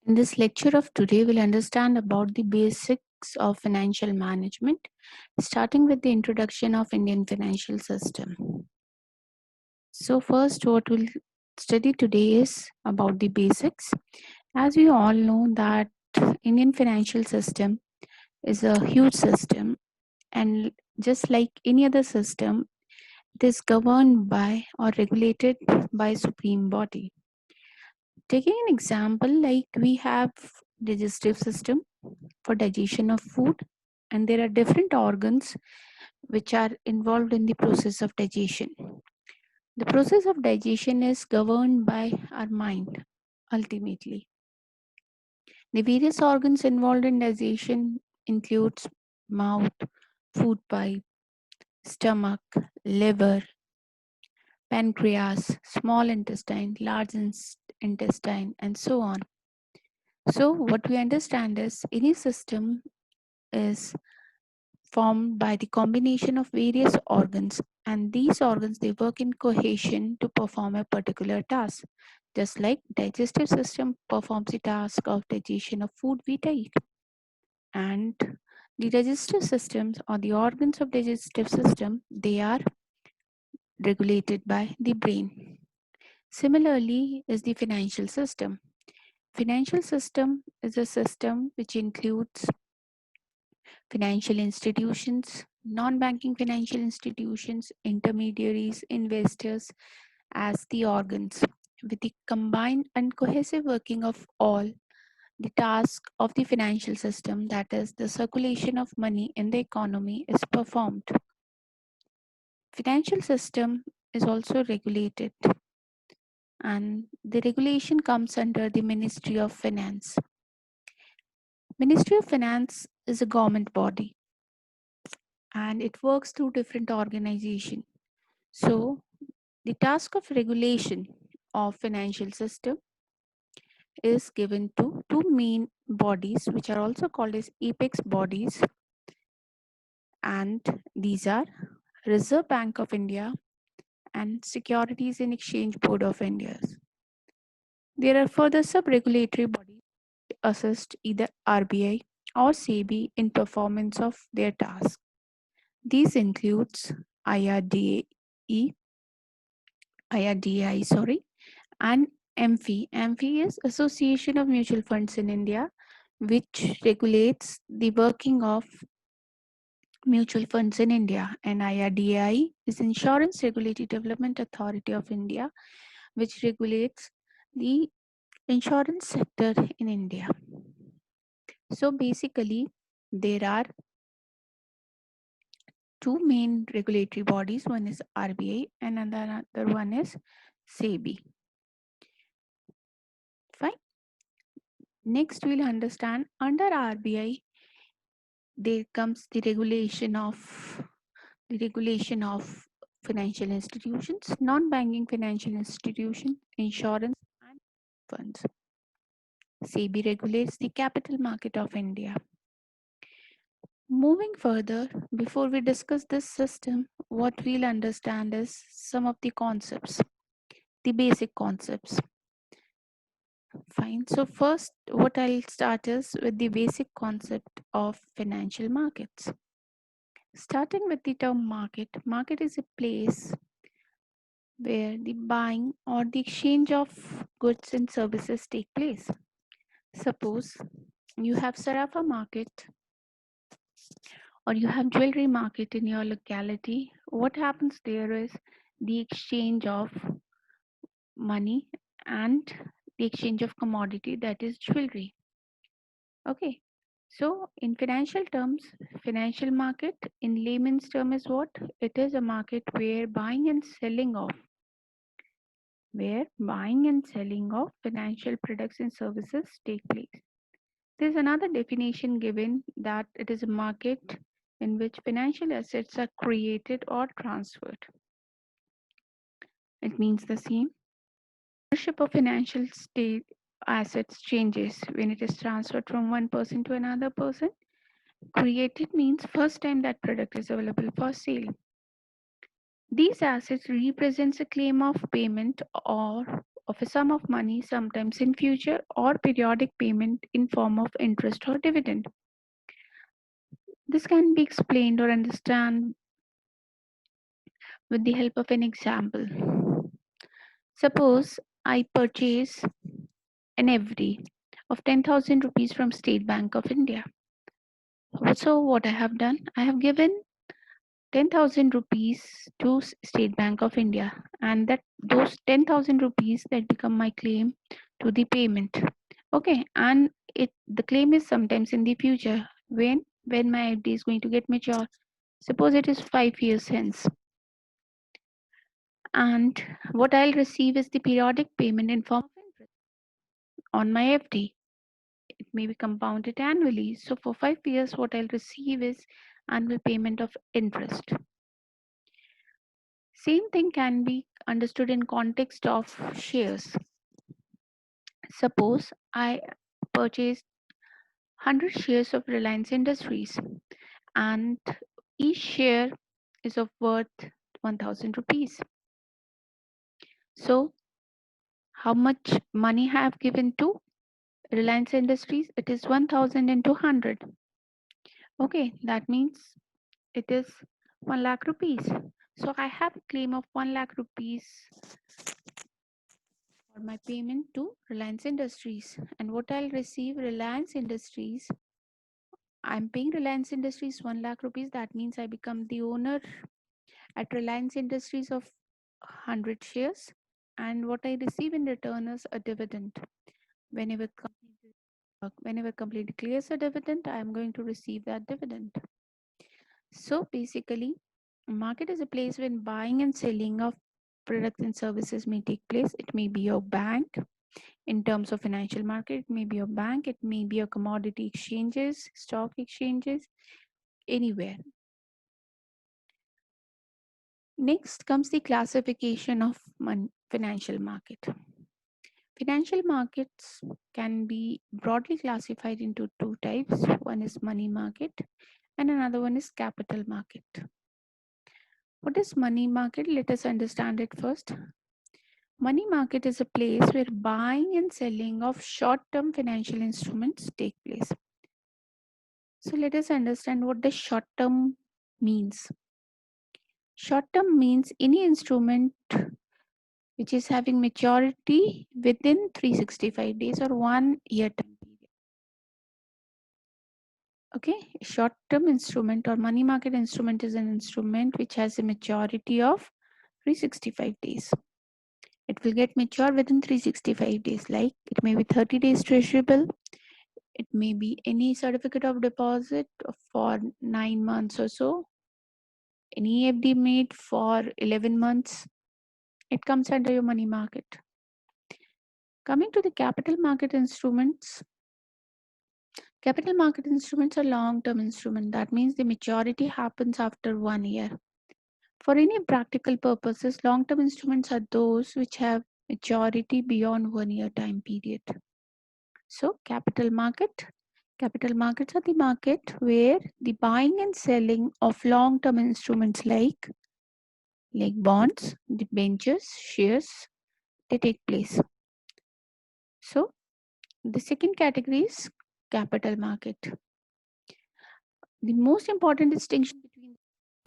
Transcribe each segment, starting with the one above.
In this lecture of today, we'll understand about the basics of financial management, starting with the introduction of Indian financial system. So first, what we'll study today is about the basics. As we all know that Indian financial system is a huge system, and just like any other system, it is governed by or regulated by supreme body. Taking an example, like we have digestive system for digestion of food, and there are different organs which are involved in the process of digestion. The process of digestion is governed by our mind ultimately. The various organs involved in digestion includes mouth, food pipe, stomach, liver, pancreas, small intestine, large intestine, and so on. So what we understand is any system is formed by the combination of various organs, and these organs they work in cohesion to perform a particular task. Just like digestive system performs the task of digestion of food we take, and the digestive systems or the organs of digestive system they are regulated by the brain. Similarly is the financial system. Financial system is a system which includes financial institutions, non-banking financial institutions, intermediaries, investors as the organs. With the combined and cohesive working of all, the task of the financial system, that is the circulation of money in the economy, is performed. Financial system is also regulated, and the regulation comes under the Ministry of Finance. Ministry of Finance is a government body and it works through different organizations. So the task of regulation of financial system is given to two main bodies which are also called as apex bodies, and these are Reserve Bank of India and Securities and Exchange Board of India. There are further sub-regulatory bodies that assist either RBI or SEBI in performance of their tasks. These includes IRDAI, and AMFI. AMFI is Association of Mutual Funds in India, which regulates the working of mutual funds in India, and IRDAI is Insurance Regulatory Development Authority of India, which regulates the insurance sector in India. So basically, there are two main regulatory bodies. One is RBI and another one is SEBI. Fine. Next, we'll understand under RBI, there comes the regulation of financial institutions, non-banking financial institutions, insurance, and funds. SEBI regulates the capital market of India. Moving further, before we discuss this system, what we'll understand is some of the concepts, the basic concepts. Fine. So first, what I'll start is with the basic concept of financial markets. Starting with the term market, market is a place where the buying or the exchange of goods and services take place. Suppose you have Sarafa market or you have jewelry market in your locality. What happens there is the exchange of money and the exchange of commodity, that is jewelry. Okay. So in financial terms, financial market in layman's term is what? It is a market where buying and selling of financial products and services take place. There's another definition given that it is a market in which financial assets are created or transferred. It means the same. Ownership of financial state assets changes when it is transferred from one person to another person. Created means first time that product is available for sale. These assets represents a claim of payment or of a sum of money, sometimes in future, or periodic payment in form of interest or dividend. This can be explained or understand with the help of an example. Suppose I purchase an FD of 10,000 rupees from State Bank of India. So what I have done, I have given 10,000 rupees to State Bank of India, and that those 10,000 rupees that become my claim to the payment. Okay, and the claim is sometimes in the future when my FD is going to get mature. Suppose it is 5 years hence, and what I'll receive is the periodic payment in form of interest on my FD. It may be compounded annually. So for 5 years, what I'll receive is annual payment of interest. Same thing can be understood in context of shares. Suppose I purchased 100 shares of Reliance Industries and each share is of worth 1000 rupees. So how much money I have given to Reliance Industries? It is 1200. Okay, that means it is 1 lakh rupees. So I have a claim of 1 lakh rupees for my payment to Reliance Industries. And what I'll receive, Reliance Industries, I'm paying Reliance Industries 1 lakh rupees. That means I become the owner at Reliance Industries of 100 shares. And what I receive in return is a dividend. Whenever company declares a dividend, I am going to receive that dividend. So basically, market is a place when buying and selling of products and services may take place. It may be your bank in terms of financial market, it may be your bank, it may be your commodity exchanges, stock exchanges, anywhere. Next comes the classification of financial market. Financial markets can be broadly classified into two types. One is money market and another one is capital market. What is money market? Let us understand it first. Money market is a place where buying and selling of short-term financial instruments take place. So let us understand what the short-term means. Short-term means any instrument which is having maturity within 365 days or 1 year time period. Okay, short-term instrument or money market instrument is an instrument which has a maturity of 365 days. It will get mature within 365 days, like it may be 30 days treasury bill, it may be any certificate of deposit for 9 months or so, any FD made for 11 months, it comes under your money market. Coming to the capital market instruments are long-term instruments. That means the maturity happens after 1 year. For any practical purposes, long-term instruments are those which have maturity beyond 1 year time period. So capital markets are the market where the buying and selling of long-term instruments like bonds, debentures, shares, they take place. So the second category is capital market. The most important distinction between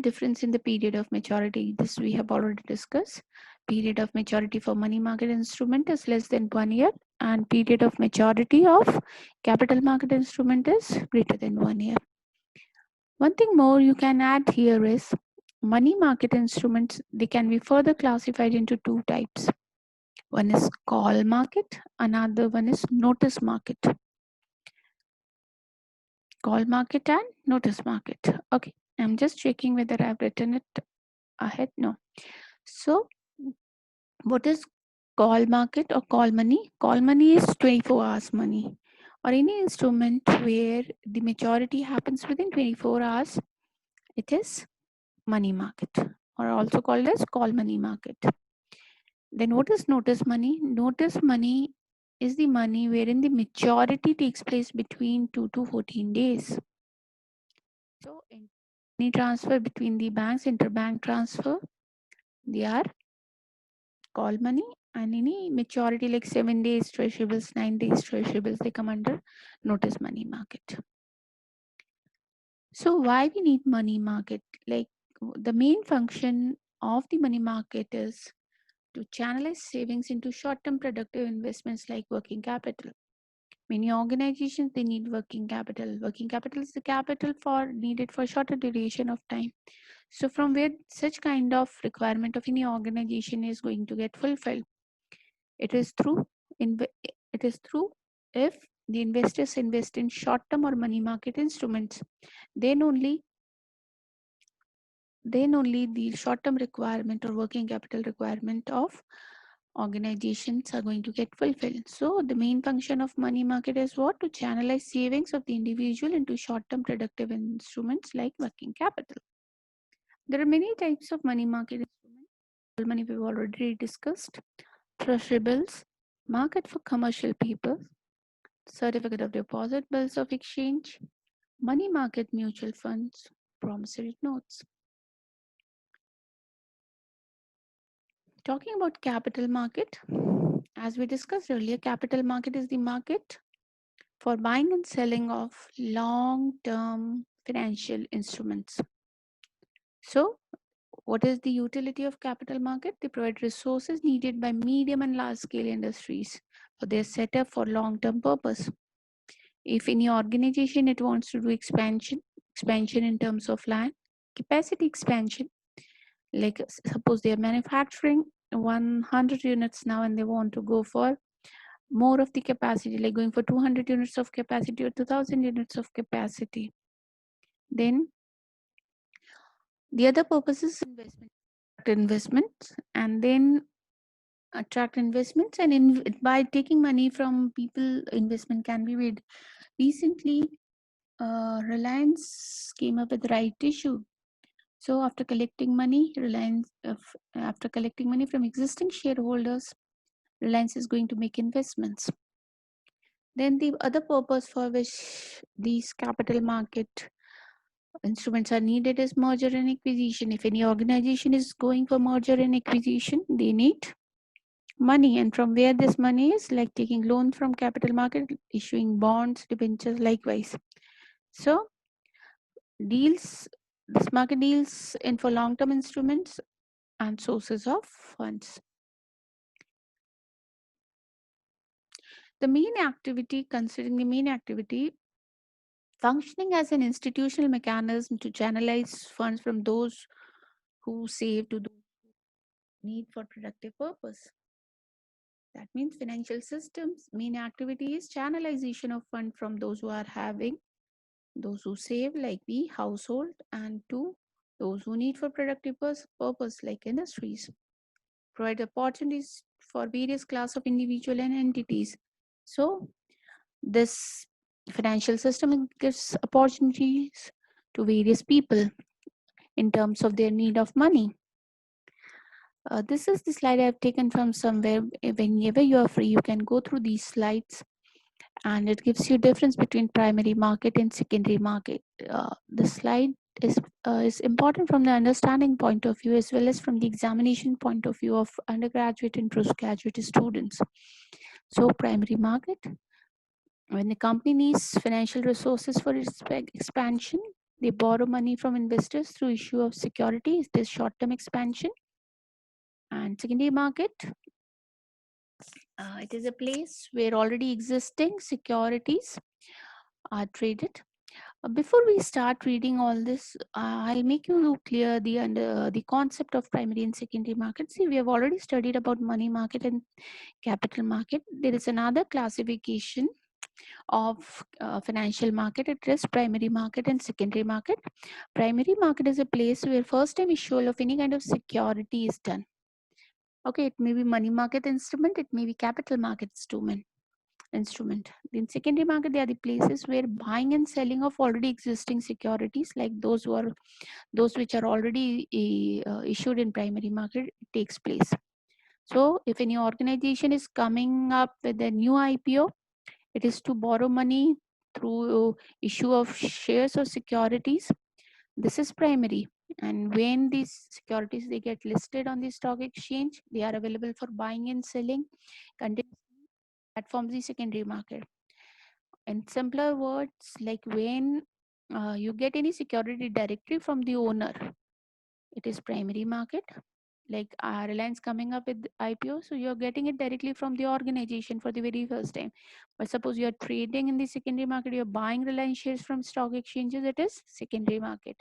difference in the period of maturity, this we have already discussed. Period of maturity for money market instrument is less than 1 year and period of maturity of capital market instrument is greater than 1 year. One thing more you can add here is money market instruments, they can be further classified into two types. One is call market, another one is notice market. Call market and notice market. Okay, I'm just checking whether I've written it ahead. No. So what is call market or call money? Call money is 24 hours money or any instrument where the maturity happens within 24 hours. It is money market or also called as call money market. Then what is notice money? Notice money is the money wherein the maturity takes place between 2 to 14 days. So money transfer between the banks, interbank transfer, they are call money and any maturity like 7 days treasury bills, 9 days treasury bills, they come under notice money market. So why we need money market? Like the main function of the money market is to channelize savings into short-term productive investments like working capital. Many organizations, they need working capital. Working capital is the capital for needed for shorter duration of time. So from where such kind of requirement of any organization is going to get fulfilled, it is through it is through if the investors invest in short-term or money market instruments, then only the short-term requirement or working capital requirement of organizations are going to get fulfilled. So the main function of money market is what? To channelize savings of the individual into short-term productive instruments like working capital. There are many types of money market instruments. Money we've already discussed. Treasury bills, market for commercial papers, certificate of deposit, bills of exchange, money market mutual funds, promissory notes. Talking about capital market, as we discussed earlier, capital market is the market for buying and selling of long-term financial instruments. So, what is the utility of capital market? They provide resources needed by medium and large-scale industries for their setup for long-term purpose. If any organization it wants to do expansion in terms of land, capacity expansion, like suppose they are manufacturing 100 units now and they want to go for more of the capacity, like going for 200 units of capacity or 2000 units of capacity, then the other purpose is investments and then attract investments, and by taking money from people, investment can be made. Recently Reliance came up with right issue. So after collecting money, after collecting money from existing shareholders, Reliance is going to make investments. Then the other purpose for which these capital market instruments are needed is merger and acquisition. If any organization is going for merger and acquisition, they need money. And from where this money is, like taking loans from capital market, issuing bonds, debentures, likewise. So this market deals in for long-term instruments and sources of funds. Considering the main activity, functioning as an institutional mechanism to channelize funds from those who save to those who need for productive purpose. That means financial systems main activity is channelization of fund from those who are having, those who save like we household, and to those who need for productive purpose like industries. Provide opportunities for various class of individual and entities. So this financial system gives opportunities to various people in terms of their need of money. This is the slide I've taken from somewhere. Whenever you are free, you can go through these slides, and it gives you difference between primary market and secondary market. The slide is important from the understanding point of view as well as from the examination point of view of undergraduate and postgraduate students. So primary market, when the company needs financial resources for its expansion, they borrow money from investors through issue of securities. This short-term expansion. And secondary market, it is a place where already existing securities are traded. Before we start reading all this, I'll make you clear the concept of primary and secondary market. See, we have already studied about money market and capital market. There is another classification of financial market. It is primary market and secondary market. Primary market is a place where first time issual of any kind of security is done. Okay, it may be money market instrument, it may be capital market instrument. In secondary market, they are the places where buying and selling of already existing securities, like those which are already issued in primary market, takes place. So if any organization is coming up with a new IPO, it is to borrow money through issue of shares or securities. This is primary. And when these securities they get listed on the stock exchange, they are available for buying and selling continuously. That forms the secondary market. In simpler words, like when you get any security directly from the owner, it is primary market. Like Reliance coming up with IPO, so you're getting it directly from the organization for the very first time. But suppose you're trading in the secondary market, you're buying Reliance shares from stock exchanges, it is secondary market.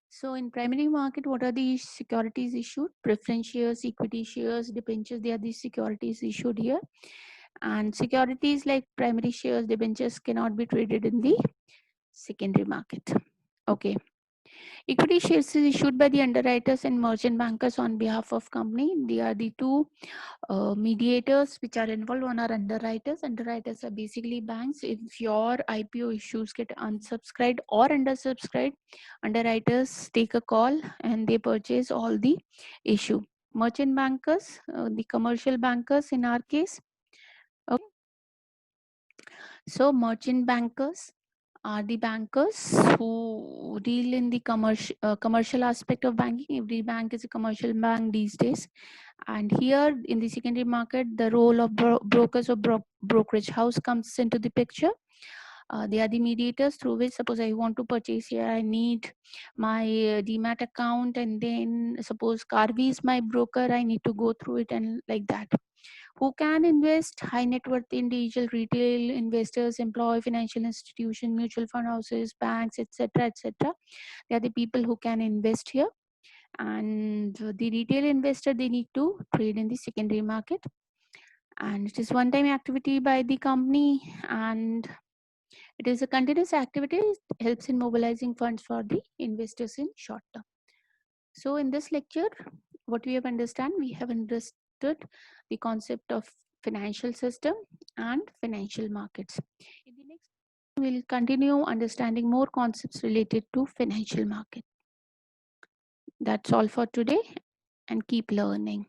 So in primary market, what are the securities issued? Preference shares, equity shares, debentures, they are the securities issued here. And securities like primary shares, debentures cannot be traded in the secondary market. Okay. Equity shares is issued by the underwriters and merchant bankers on behalf of company. They are the two mediators which are involved. One are underwriters. Underwriters are basically banks. If your IPO issues get unsubscribed or undersubscribed, underwriters take a call and they purchase all the issue. Merchant bankers, the commercial bankers in our case. Okay. So merchant bankers are the bankers who deal in the commercial aspect of banking. Every bank is a commercial bank these days. And here in the secondary market, the role of brokers or brokerage house comes into the picture. They are the mediators through which, suppose I want to purchase here, I need my demat account, and then suppose Carvi is my broker, I need to go through it and like that. Who can invest? High net worth individual, retail investors, employ financial institution, mutual fund houses, banks, etc., etc. They are the people who can invest here. And the retail investor, they need to trade in the secondary market. And it is one-time activity by the company, and it is a continuous activity. It helps in mobilizing funds for the investors in short term. So in this lecture, what we have understood the concept of financial system and financial markets. In the next, we'll continue understanding more concepts related to financial market. That's all for today, and keep learning.